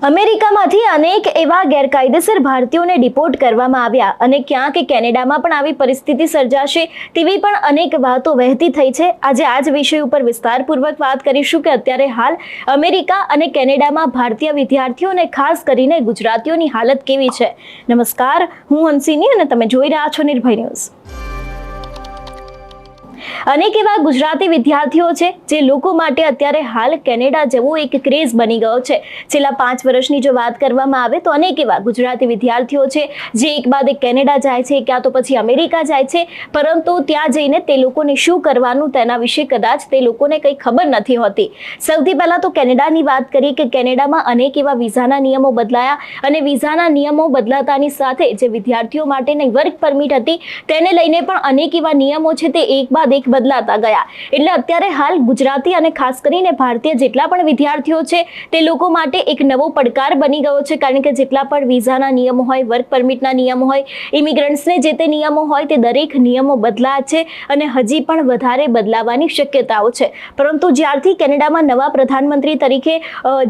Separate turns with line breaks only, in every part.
અમેરિકામાંથી અનેક એવા ગેરકાયદેસર ભારતીયોને ડિપોર્ટ કરવામાં આવ્યા અને ક્યાંક કેનેડામાં પણ આવી પરિસ્થિતિ સર્જાશે તેવી પણ અનેક વાતો વહેતી થઈ છે। આજે આ જ વિષય ઉપર વિસ્તારપૂર્વક વાત કરીશું કે અત્યારે હાલ અમેરિકા અને કેનેડામાં ભારતીય વિદ્યાર્થીઓ અને ખાસ કરીને ગુજરાતીઓની હાલત કેવી છે। નમસ્કાર, હું હંસિની અને તમે જોઈ રહ્યા છો નિર્ભય ન્યૂઝ। અનેક એવા ગુજરાતી વિદ્યાર્થીઓ છે જે લોકો માટે અત્યારે હાલ કેનેડા જવો એક ક્રેઝ બની ગયો છે। છેલ્લા 5 વર્ષની જો વાત કરવામાં આવે તો અનેક એવા ગુજરાતી વિદ્યાર્થીઓ છે જે એક બાદ એક કેનેડા જાય છે, ક્યાં તો પછી અમેરિકા જાય છે, પરંતુ ત્યાં જઈને તે લોકોને શું કરવાનું તેના વિશે કદાચ તે લોકોને કંઈ ખબર નથી હોતી। સૌથી પહેલા તો કેનેડાની વાત કરીએ કે કેનેડામાં અનેક એવા વિઝાના નિયમો બદલાયા અને વિઝાના નિયમો બદલાતાની સાથે જે વિદ્યાર્થીઓ માટેની વર્ક પરમિટ હતી તેને લઈને પણ અનેક એવા નિયમો છે તે એક બાદ એક બદલાતા ગયા। એટલે અત્યારે હાલ ગુજરાતી અને ખાસ કરીને ભારતીય જેટલા પણ વિદ્યાર્થીઓ છે તે લોકો માટે એક નવો પડકાર બની ગયો છે, કારણ કે જેટલા પણ વિઝાના નિયમો હોય, વર્ક પરમિટના નિયમો હોય, ઇમિગ્રન્ટ્સને જે તે નિયમો હોય તે દરેક નિયમો બદલાયા છે અને હજી પણ વધારે બદલાવાની શક્યતાઓ છે। પરંતુ જ્યારથી કેનેડામાં નવા પ્રધાનમંત્રી તરીકે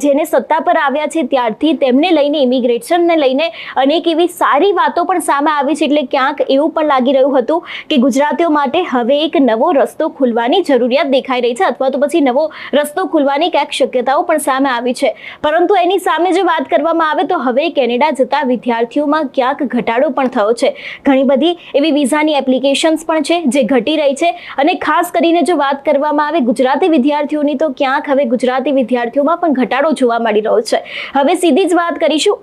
જેને સત્તા પર આવ્યા છે ત્યારથી તેમને લઈને ઇમિગ્રેશનને લઈને અનેક એવી સારી વાતો પણ સામે આવી છે। એટલે ક્યાંક એવું પણ લાગી રહ્યું હતું કે ગુજરાતીઓ માટે હવે એક નવો રસ્તો ખુલવાની જરૂરિયાત દેખાઈ રહી છે અથવા તો પછી નવો રસ્તો ખુલવાની ક્યાંક શક્યતાઓ પણ સામે આવી છે। પરંતુ એની સામે જો વાત કરવામાં આવે તો હવે કેનેડા જતા વિદ્યાર્થીઓમાં ક્યાંક ઘટાડો પણ થયો છે। ઘણી બધી એવી વિઝાની એપ્લિકેશન્સ પણ છે જે ઘટી રહી છે અને ખાસ કરીને જો વાત કરવામાં આવે ગુજરાતી વિદ્યાર્થીઓની તો ક્યાંક હવે ગુજરાતી વિદ્યાર્થીઓમાં પણ ઘટાડો જોવા મળી રહ્યો છે। હવે સીધી જ વાત કરીશું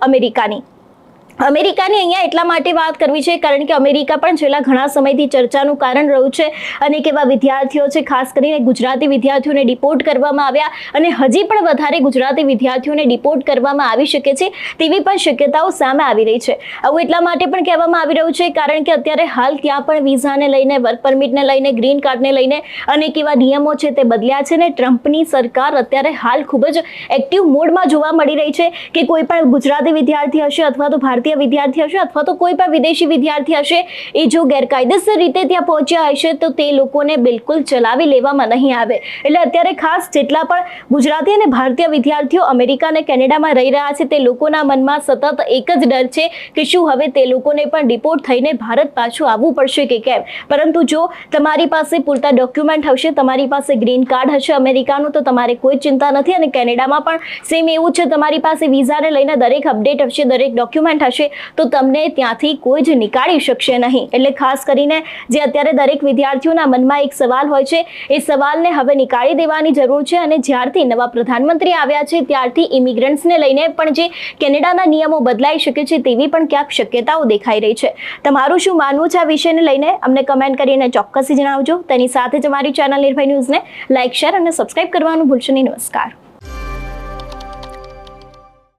અમેરિકાની અહીંયા એટલા માટે વાત કરવી છે કારણ કે અમેરિકા પણ છેલ્લા ઘણા સમયથી ચર્ચાનું કારણ રહ્યું છે। અનેક એવા વિદ્યાર્થીઓ છે, ખાસ કરીને ગુજરાતી વિદ્યાર્થીઓને ડિપોર્ટ કરવામાં આવ્યા અને હજી પણ વધારે ગુજરાતી વિદ્યાર્થીઓને ડિપોર્ટ કરવામાં આવી શકે છે તેવી પણ શક્યતાઓ સામે આવી રહી છે। આવું એટલા માટે પણ કહેવામાં આવી રહ્યું છે કારણ કે અત્યારે હાલ ત્યાં પણ વિઝાને લઈને, વર્ક પરમિટને લઈને, ગ્રીન કાર્ડને લઈને અનેક એવા નિયમો છે તે બદલ્યા છે ને ટ્રમ્પની સરકાર અત્યારે હાલ ખૂબ જ એક્ટિવ મોડમાં જોવા મળી રહી છે કે કોઈ પણ ગુજરાતી વિદ્યાર્થી હશે અથવા તો ભારતીય વિદ્યાર્થી હશે અથવા તો કોઈ પણ વિદેશી વિદ્યાર્થી હશે એ જો ગેરકાયદેસર રીતે ત્યાં પહોંચ્યા હશે તો તે લોકોને બિલકુલ ચલાવી લેવામાં નહીં આવે। એટલે અત્યારે ખાસ જેટલા પણ ગુજરાતી અને ભારતીય વિદ્યાર્થીઓ અમેરિકા અને કેનેડામાં રહી રહ્યા છે તે લોકોના મનમાં સતત એક જ ડર છે કે શું હવે તે લોકોને પણ ડિપોર્ટ થઈને ભારત પાછું આવવું પડશે કે કેમ। પરંતુ જો તમારી પાસે પૂરતા ડોક્યુમેન્ટ હશે, તમારી પાસે ગ્રીન કાર્ડ હશે અમેરિકાનું, તો તમારે કોઈ ચિંતા નથી અને કેનેડામાં પણ સેમ એવું છે, તમારી પાસે વિઝાને લઈને દરેક અપડેટ હશે, દરેક ડોક્યુમેન્ટ હશે તો તમને ત્યાંથી કોઈ જ નીકાળી શકશે નહીં। એટલે ખાસ કરીને જે અત્યારે દરેક વિદ્યાર્થીઓના મનમાં એક સવાલ હોય છે એ સવાલને હવે નીકાળી દેવાની જરૂર છે અને જ્યારથી નવા પ્રધાનમંત્રી આવ્યા છે ત્યારથી ઇમિગ્રન્ટ્સને લઈને પણ જે કેનેડાના નિયમો બદલાઈ શકે છે તેવી પણ ક્યાંક શક્યતાઓ દેખાઈ રહી છે। તમારું શું માનવું છે આ વિષયને લઈને અમને કમેન્ટ કરીને ચોક્કસથી જણાવજો। તેની સાથે જ અમારી ચેનલ નિર્ભય ન્યૂઝને લાઇક, શેર અને સબસ્ક્રાઇબ કરવાનું ભૂલશો નહીં। નમસ્કાર।